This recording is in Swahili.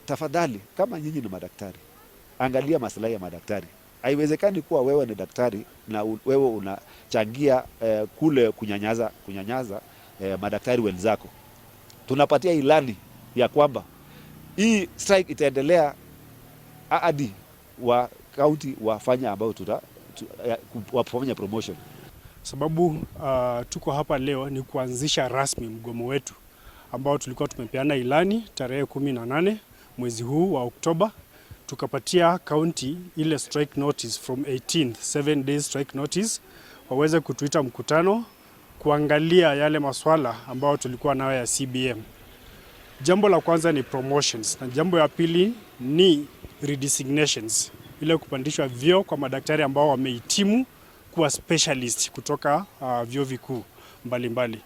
tafadhali, kama nyinyi ni madaktari, angalia maslahi ya madaktari. Haiwezekani kuwa wewe ni daktari na wewe unachangia kule kunyanyaza madaktari wenzako. Tunapatia ilani ya kwamba hii strike itaendelea hadi wa county wafanya ambao wafanya promotion. Sababu tuko hapa leo ni kuanzisha rasmi mgomo wetu ambao tulikuwa tumepeana ilani tarehe 18 mwezi huu wa Oktoba. Tukapatia county ile strike notice from 18th, 7 days strike notice, waweze kutuita mkutano kuangalia yale maswala ambao tulikuwa nayo ya CBM. Jambo la kwanza ni promotions na jambo ya pili ni redesignations, ile kupandishwa vyeo kwa madaktari ambao wamehitimu kuwa specialist kutoka vyuo vikuu mbalimbali.